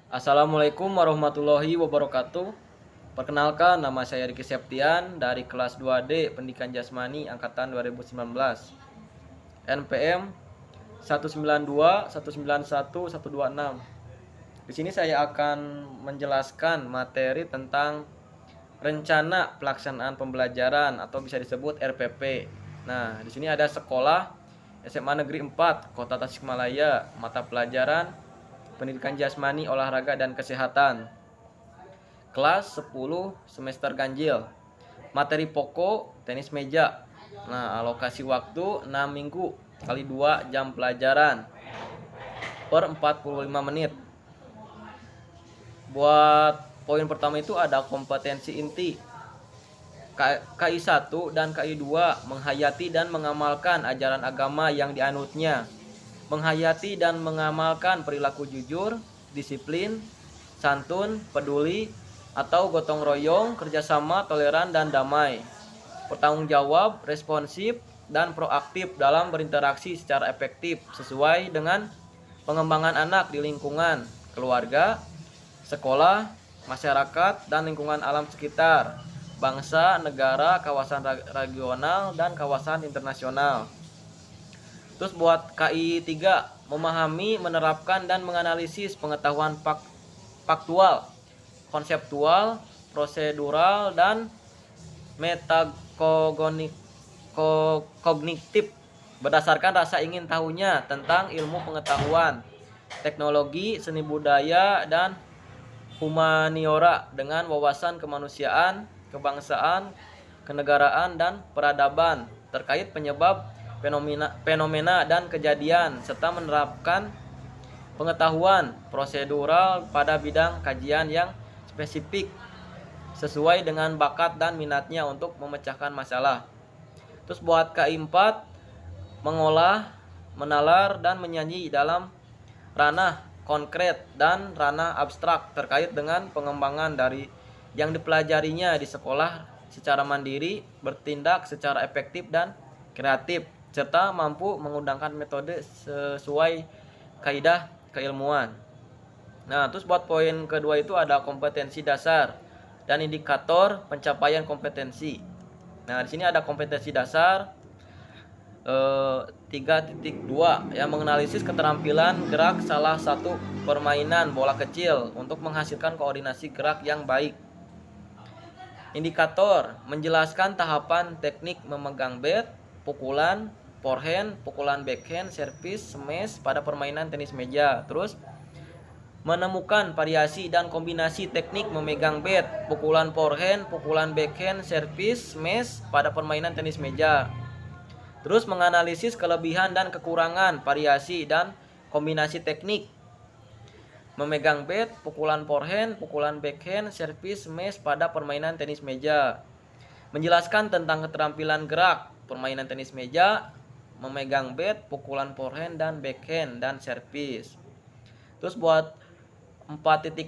Assalamualaikum warahmatullahi wabarakatuh. Perkenalkan, nama saya Riki Septian dari kelas 2D Pendidikan Jasmani angkatan 2019. NPM 192 191 126. Di sini saya akan menjelaskan materi tentang rencana pelaksanaan pembelajaran atau bisa disebut RPP. Nah, di sini ada sekolah SMA Negeri 4 Kota Tasikmalaya, mata pelajaran Pendidikan Jasmani, Olahraga dan Kesehatan. Kelas 10 semester ganjil. Materi pokok tenis meja. Nah, alokasi waktu 6 minggu kali 2 jam pelajaran per 45 menit. Buat poin pertama itu ada kompetensi inti. KI 1 dan KI 2 menghayati dan mengamalkan ajaran agama yang dianutnya. Menghayati dan mengamalkan perilaku jujur, disiplin, santun, peduli, atau gotong royong, kerjasama, toleran, dan damai. Bertanggung jawab, responsif, dan proaktif dalam berinteraksi secara efektif sesuai dengan pengembangan anak di lingkungan, keluarga, sekolah, masyarakat, dan lingkungan alam sekitar, bangsa, negara, kawasan regional, dan kawasan internasional. Terus buat KI 3, memahami, menerapkan, dan menganalisis pengetahuan faktual, konseptual, prosedural, dan metakognitif berdasarkan rasa ingin tahunya tentang ilmu pengetahuan, teknologi, seni budaya, dan humaniora dengan wawasan kemanusiaan, kebangsaan, kenegaraan, dan peradaban terkait penyebab fenomena dan kejadian, serta menerapkan pengetahuan prosedural pada bidang kajian yang spesifik sesuai dengan bakat dan minatnya untuk memecahkan masalah. Terus buat KI 4, mengolah, menalar, dan menyanyi dalam ranah konkret dan ranah abstrak terkait dengan pengembangan dari yang dipelajarinya di sekolah secara mandiri, bertindak secara efektif dan kreatif, serta mampu menggunakan metode sesuai kaidah keilmuan. Nah, terus buat poin kedua itu ada kompetensi dasar dan indikator pencapaian kompetensi. Nah, di sini ada kompetensi dasar 3.2 yang menganalisis keterampilan gerak salah satu permainan bola kecil untuk menghasilkan koordinasi gerak yang baik. Indikator menjelaskan tahapan teknik memegang bat, pukulan, forehand, pukulan backhand, servis, smash pada permainan tenis meja. Terus menemukan variasi dan kombinasi teknik memegang bat, pukulan forehand, pukulan backhand, servis, smash pada permainan tenis meja. Terus menganalisis kelebihan dan kekurangan variasi dan kombinasi teknik memegang bat, pukulan forehand, pukulan backhand, servis, smash pada permainan tenis meja. Menjelaskan tentang keterampilan gerak permainan tenis meja, memegang bat, pukulan forehand dan backhand, dan servis. Terus buat 4.2,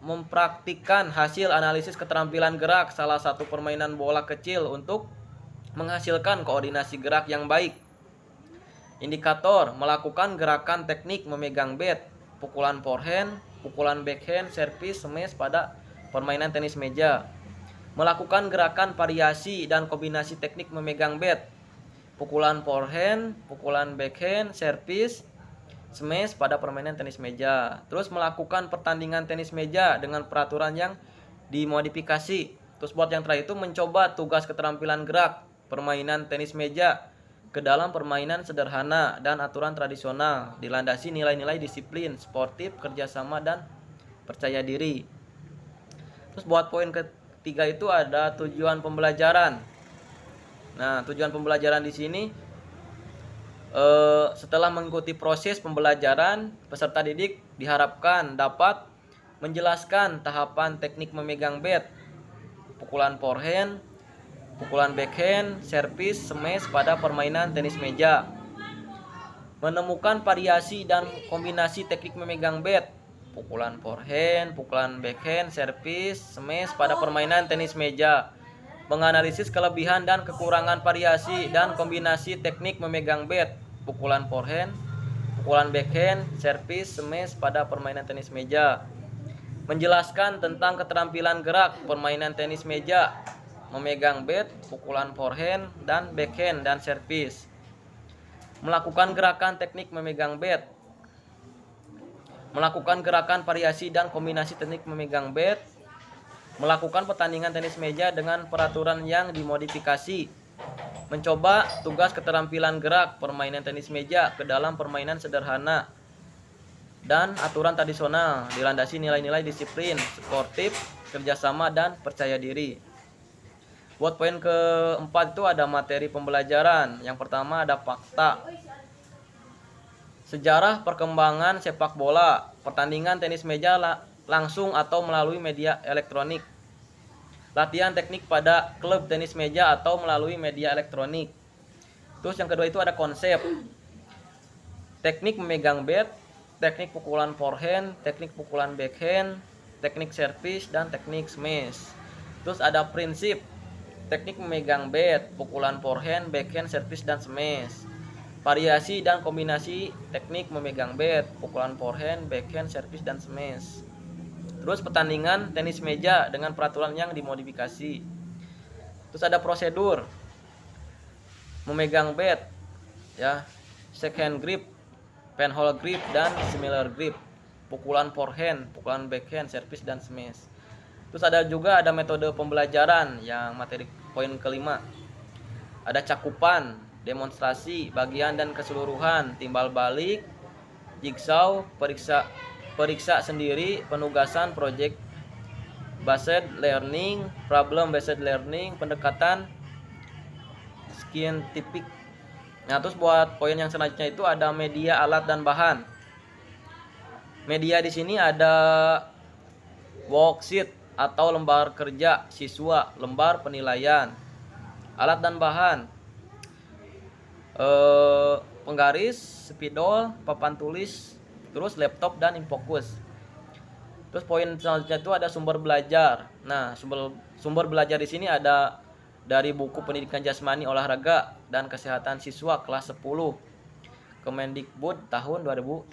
mempraktikkan hasil analisis keterampilan gerak salah satu permainan bola kecil untuk menghasilkan koordinasi gerak yang baik. Indikator melakukan gerakan teknik memegang bat, pukulan forehand, pukulan backhand, servis, smash pada permainan tenis meja. Melakukan gerakan variasi dan kombinasi teknik memegang bat, pukulan forehand, pukulan backhand, servis, smash pada permainan tenis meja. Terus melakukan pertandingan tenis meja dengan peraturan yang dimodifikasi. Terus buat yang terakhir itu mencoba tugas keterampilan gerak permainan tenis meja ke dalam permainan sederhana dan aturan tradisional, dilandasi nilai-nilai disiplin, sportif, kerjasama, dan percaya diri. Terus buat poin ketiga itu ada tujuan pembelajaran. Nah, tujuan pembelajaran di sini setelah mengikuti proses pembelajaran, peserta didik diharapkan dapat menjelaskan tahapan teknik memegang bat, pukulan forehand, pukulan backhand, servis, smash pada permainan tenis meja. Menemukan variasi dan kombinasi teknik memegang bat, pukulan forehand, pukulan backhand, servis, smash pada permainan tenis meja. Menganalisis kelebihan dan kekurangan variasi dan kombinasi teknik memegang bat, pukulan forehand, pukulan backhand, servis, smash pada permainan tenis meja. Menjelaskan tentang keterampilan gerak permainan tenis meja, memegang bat, pukulan forehand dan backhand dan servis. Melakukan gerakan teknik memegang bat. Melakukan gerakan variasi dan kombinasi teknik memegang bat. Melakukan pertandingan tenis meja dengan peraturan yang dimodifikasi. Mencoba tugas keterampilan gerak permainan tenis meja ke dalam permainan sederhana dan aturan tradisional, dilandasi nilai-nilai disiplin, sportif, kerjasama, dan percaya diri. Buat poin keempat itu ada materi pembelajaran. Yang pertama ada fakta. Sejarah perkembangan sepak bola, pertandingan tenis meja langsung atau melalui media elektronik. Latihan teknik pada klub tenis meja atau melalui media elektronik. Terus yang kedua itu ada konsep. Teknik memegang bat, teknik pukulan forehand, teknik pukulan backhand, teknik servis, dan teknik smash. Terus ada prinsip. Teknik memegang bat, pukulan forehand, backhand, servis, dan smash. Variasi dan kombinasi teknik memegang bat, pukulan forehand, backhand, servis, dan smash. Terus pertandingan tenis meja dengan peraturan yang dimodifikasi. Terus ada prosedur. Memegang bat, ya, second grip, penhole grip, dan similar grip. Pukulan forehand, pukulan backhand, servis, dan smash. Terus ada metode pembelajaran yang materi poin kelima. Ada cakupan, demonstrasi, bagian dan keseluruhan, timbal balik, jigsaw, periksa sendiri, penugasan, project based learning, problem based learning, pendekatan scientific. Nah, terus buat poin yang selanjutnya itu ada media, alat, dan bahan. Media di sini ada worksheet atau lembar kerja siswa, lembar penilaian. Alat dan bahan, penggaris, spidol, papan tulis, terus laptop dan infocus. Terus poin selanjutnya itu ada sumber belajar. Nah, sumber belajar di sini ada dari buku Pendidikan Jasmani, Olahraga, dan Kesehatan Siswa kelas 10 Kemendikbud tahun 2013.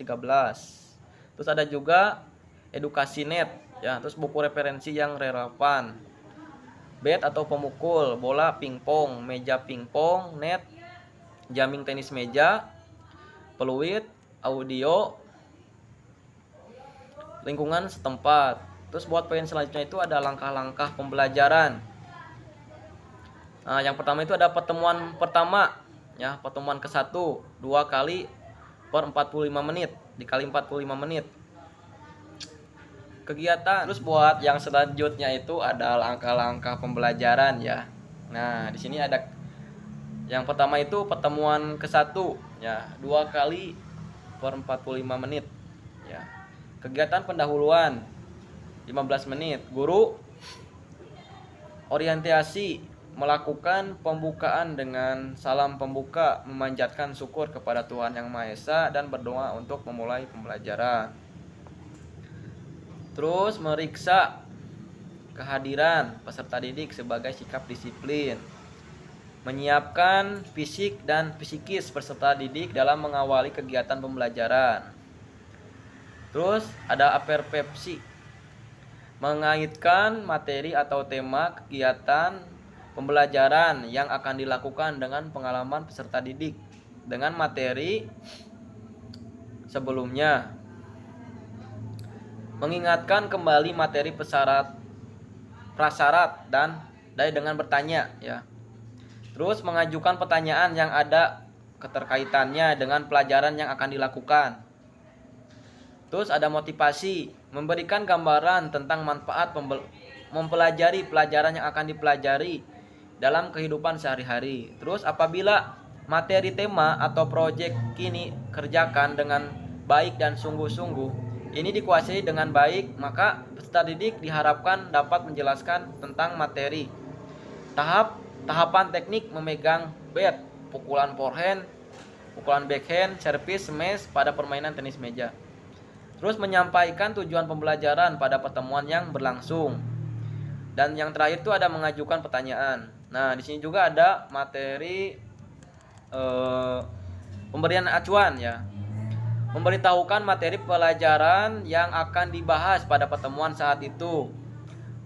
Terus ada juga Edukasi Net, ya. Terus buku referensi yang relevan. Bat atau pemukul, bola pingpong, meja pingpong, net, jamming tenis meja, peluit, audio, lingkungan setempat. Terus buat poin selanjutnya itu ada langkah-langkah pembelajaran. Nah, yang pertama itu ada pertemuan pertama, ya, pertemuan ke-1 2 kali per 45 menit dikali 45 menit. Kegiatan. Terus buat yang selanjutnya itu ada langkah-langkah pembelajaran, ya. Nah, di sini ada yang pertama itu pertemuan ke-1, ya, 2 kali per 45 menit, ya. Kegiatan pendahuluan 15 menit. Guru orientasi, melakukan pembukaan dengan salam pembuka, memanjatkan syukur kepada Tuhan Yang Maha Esa, dan berdoa untuk memulai pembelajaran. Terus meriksa kehadiran peserta didik sebagai sikap disiplin. Menyiapkan fisik dan psikis peserta didik dalam mengawali kegiatan pembelajaran. Terus ada aperpepsi, mengaitkan materi atau tema kegiatan pembelajaran yang akan dilakukan dengan pengalaman peserta didik dengan materi sebelumnya. Mengingatkan kembali materi prasyarat dan dengan bertanya, ya. Terus mengajukan pertanyaan yang ada keterkaitannya dengan pelajaran yang akan dilakukan. Terus ada motivasi, memberikan gambaran tentang manfaat mempelajari pelajaran yang akan dipelajari dalam kehidupan sehari-hari. Terus apabila materi tema atau proyek kini kerjakan dengan baik dan sungguh-sungguh, ini dikuasai dengan baik, maka peserta didik diharapkan dapat menjelaskan tentang materi. Tahapan teknik memegang bat, pukulan forehand, pukulan backhand, servis, smash pada permainan tenis meja. Terus menyampaikan tujuan pembelajaran pada pertemuan yang berlangsung. Dan yang terakhir itu ada mengajukan pertanyaan. Nah, di sini juga ada materi pemberian acuan, ya. Memberitahukan materi pelajaran yang akan dibahas pada pertemuan saat itu.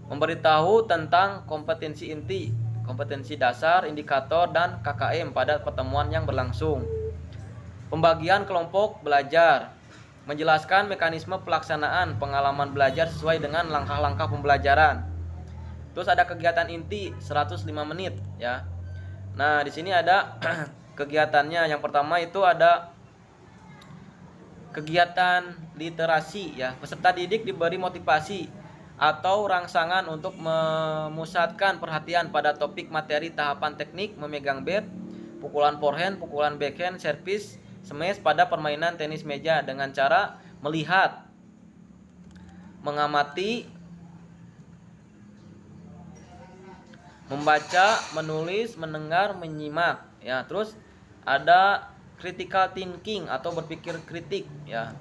Memberitahu tentang kompetensi inti, kompetensi dasar, indikator, dan KKM pada pertemuan yang berlangsung. Pembagian kelompok belajar. Menjelaskan mekanisme pelaksanaan pengalaman belajar sesuai dengan langkah-langkah pembelajaran. Terus ada kegiatan inti 105 menit ya. Nah, di sini ada kegiatannya. Yang pertama itu ada kegiatan literasi ya. Peserta didik diberi motivasi atau rangsangan untuk memusatkan perhatian pada topik materi tahapan teknik memegang bat, pukulan forehand, pukulan backhand, servis, smash pada permainan tenis meja dengan cara melihat, mengamati, membaca, menulis, mendengar, menyimak ya. Terus ada critical thinking atau berpikir kritik ya.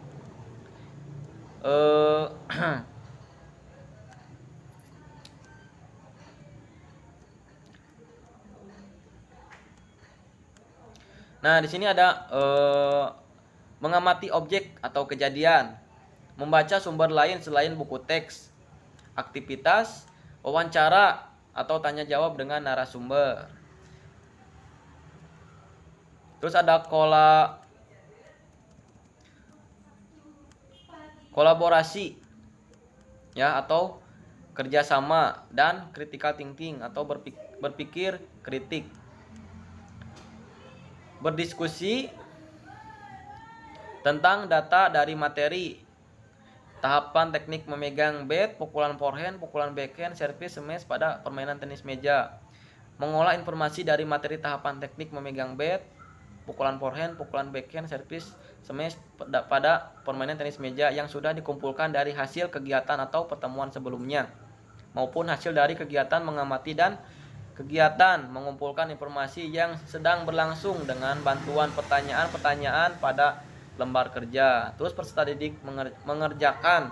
Nah, di sini ada mengamati objek atau kejadian, membaca sumber lain selain buku teks, aktivitas, wawancara atau tanya jawab dengan narasumber. Terus ada kolaborasi ya atau kerjasama, dan critical thinking atau berpikir kritik. Berdiskusi tentang data dari materi, tahapan teknik memegang bat, pukulan forehand, pukulan backhand, servis, smash pada permainan tenis meja. Mengolah informasi dari materi tahapan teknik memegang bat, pukulan forehand, pukulan backhand, servis, smash pada permainan tenis meja yang sudah dikumpulkan dari hasil kegiatan atau pertemuan sebelumnya, maupun hasil dari kegiatan mengamati dan kegiatan mengumpulkan informasi yang sedang berlangsung dengan bantuan pertanyaan-pertanyaan pada lembar kerja. Terus peserta didik mengerjakan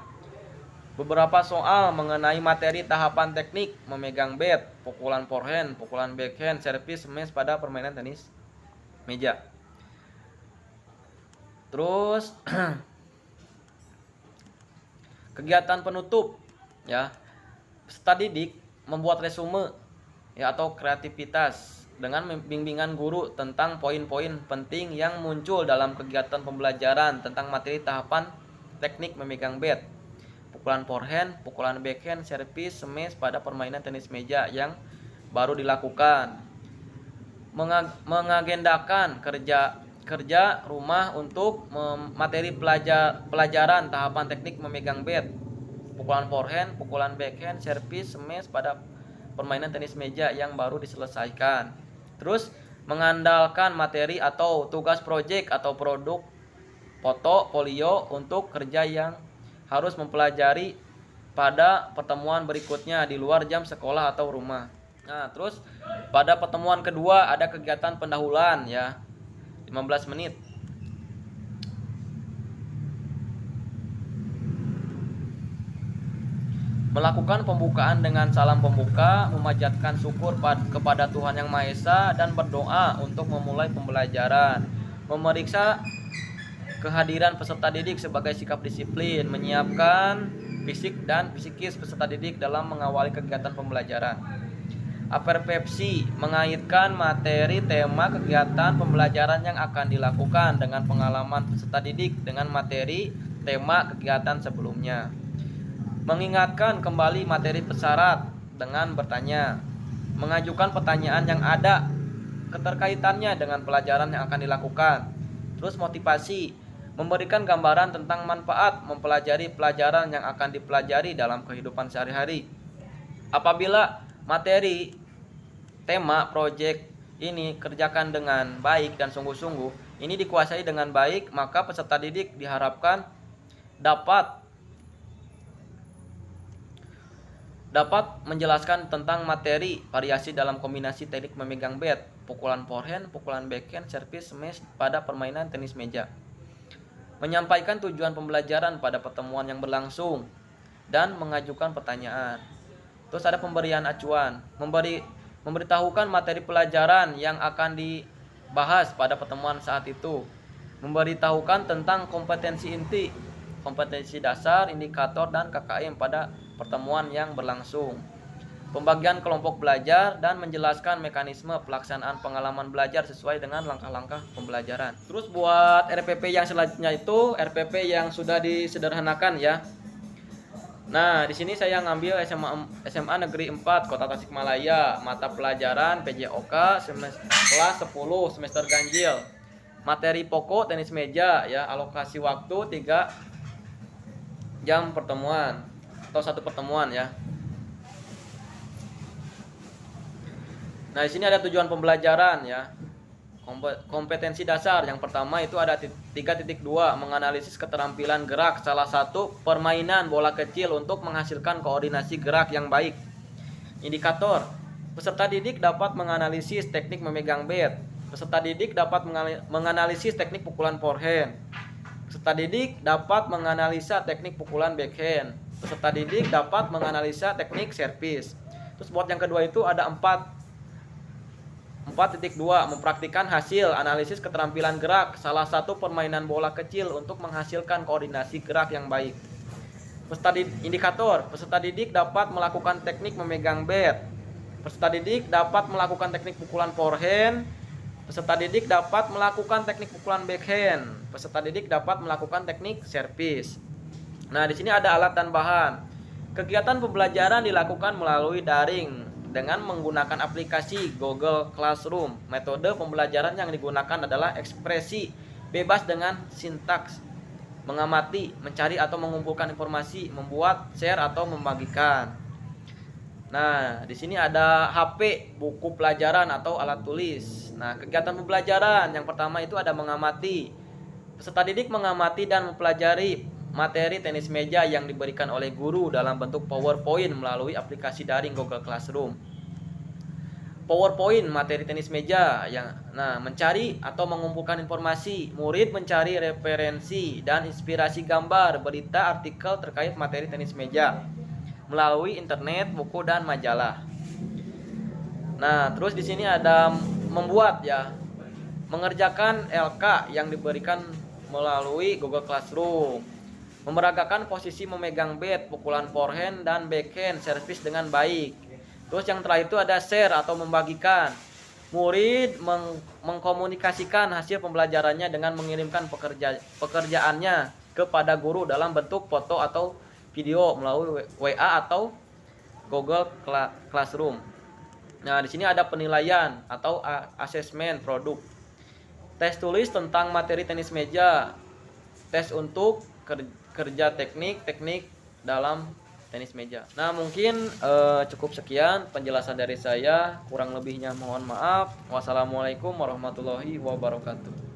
beberapa soal mengenai materi tahapan teknik memegang bat, pukulan forehand, pukulan backhand, servis, smash pada permainan tenis meja. Terus kegiatan penutup ya. Peserta didik membuat resume ya atau kreativitas dengan bimbingan guru tentang poin-poin penting yang muncul dalam kegiatan pembelajaran tentang materi tahapan teknik memegang bat, pukulan forehand, pukulan backhand, servis, smash pada permainan tenis meja yang baru dilakukan. Mengagendakan kerja rumah untuk materi pelajaran tahapan teknik memegang bat, pukulan forehand, pukulan backhand, servis, smash pada permainan tenis meja yang baru diselesaikan. Terus mengandalkan materi atau tugas proyek atau produk portofolio untuk kerja yang harus mempelajari pada pertemuan berikutnya di luar jam sekolah atau rumah. Nah, terus pada pertemuan kedua ada kegiatan pendahuluan ya, 15 menit. Melakukan pembukaan dengan salam pembuka, memanjatkan syukur kepada Tuhan Yang Maha Esa, dan berdoa untuk memulai pembelajaran. Memeriksa kehadiran peserta didik sebagai sikap disiplin, menyiapkan fisik dan psikis peserta didik dalam mengawali kegiatan pembelajaran. Aperpepsi, mengaitkan materi tema kegiatan pembelajaran yang akan dilakukan dengan pengalaman peserta didik dengan materi tema kegiatan sebelumnya. Mengingatkan kembali materi persyarat dengan bertanya, mengajukan pertanyaan yang ada keterkaitannya dengan pelajaran yang akan dilakukan. Terus motivasi, memberikan gambaran tentang manfaat mempelajari pelajaran yang akan dipelajari dalam kehidupan sehari-hari. Apabila materi tema proyek ini kerjakan dengan baik dan sungguh-sungguh, ini dikuasai dengan baik, maka peserta didik diharapkan dapat menjelaskan tentang materi variasi dalam kombinasi teknik memegang bat, pukulan forehand, pukulan backhand, servis, smash pada permainan tenis meja. Menyampaikan tujuan pembelajaran pada pertemuan yang berlangsung dan mengajukan pertanyaan. Terus ada pemberian acuan, memberitahukan materi pelajaran yang akan dibahas pada pertemuan saat itu. memberitahukan tentang kompetensi inti, kompetensi dasar, indikator, dan KKM pada pertemuan yang berlangsung. Pembagian kelompok belajar dan menjelaskan mekanisme pelaksanaan pengalaman belajar sesuai dengan langkah-langkah pembelajaran. Terus buat RPP yang selanjutnya itu RPP yang sudah disederhanakan ya. Nah, di sini saya ngambil SMA Negeri 4 Kota Tasikmalaya, mata pelajaran PJOK kelas 10 semester ganjil. Materi pokok tenis meja ya, alokasi waktu 3 jam pertemuan atau 1 pertemuan ya. Nah, di sini ada tujuan pembelajaran ya. Kompetensi dasar yang pertama itu ada 3.2 menganalisis keterampilan gerak salah satu permainan bola kecil untuk menghasilkan koordinasi gerak yang baik. Indikator, peserta didik dapat menganalisis teknik memegang bat. Peserta didik dapat menganalisis teknik pukulan forehand. Peserta didik dapat menganalisa teknik pukulan backhand. Peserta didik dapat menganalisa teknik servis. Terus buat yang kedua itu ada 4.2 mempraktikkan hasil analisis keterampilan gerak salah satu permainan bola kecil untuk menghasilkan koordinasi gerak yang baik. Indikator, peserta didik dapat melakukan teknik memegang bat. Peserta didik dapat melakukan teknik pukulan forehand. Peserta didik dapat melakukan teknik pukulan backhand. Peserta didik dapat melakukan teknik servis. Nah, di sini ada alat dan bahan. Kegiatan pembelajaran dilakukan melalui daring dengan menggunakan aplikasi Google Classroom. Metode pembelajaran yang digunakan adalah ekspresi bebas dengan sintaks, mengamati, mencari atau mengumpulkan informasi, membuat, share atau membagikan. Nah, di sini ada HP, buku pelajaran atau alat tulis. Nah, kegiatan pembelajaran yang pertama itu ada mengamati. Peserta didik mengamati dan mempelajari materi tenis meja yang diberikan oleh guru dalam bentuk PowerPoint melalui aplikasi daring Google Classroom. PowerPoint materi tenis meja mencari atau mengumpulkan informasi. Murid mencari referensi dan inspirasi gambar, berita, artikel terkait materi tenis meja melalui internet, buku dan majalah. Nah, terus di sini ada membuat ya, mengerjakan LK yang diberikan melalui Google Classroom. Memeragakan posisi memegang bat, pukulan forehand dan backhand servis dengan baik. Terus yang terakhir itu ada share atau membagikan. Murid mengkomunikasikan hasil pembelajarannya dengan mengirimkan pekerjaannya kepada guru dalam bentuk foto atau video melalui WA atau Google Classroom. Nah, di sini ada penilaian atau asesmen produk. Tes tulis tentang materi tenis meja. Tes untuk kerja teknik dalam tenis meja. Nah, mungkin cukup sekian penjelasan dari saya. Kurang lebihnya mohon maaf. Wassalamualaikum warahmatullahi wabarakatuh.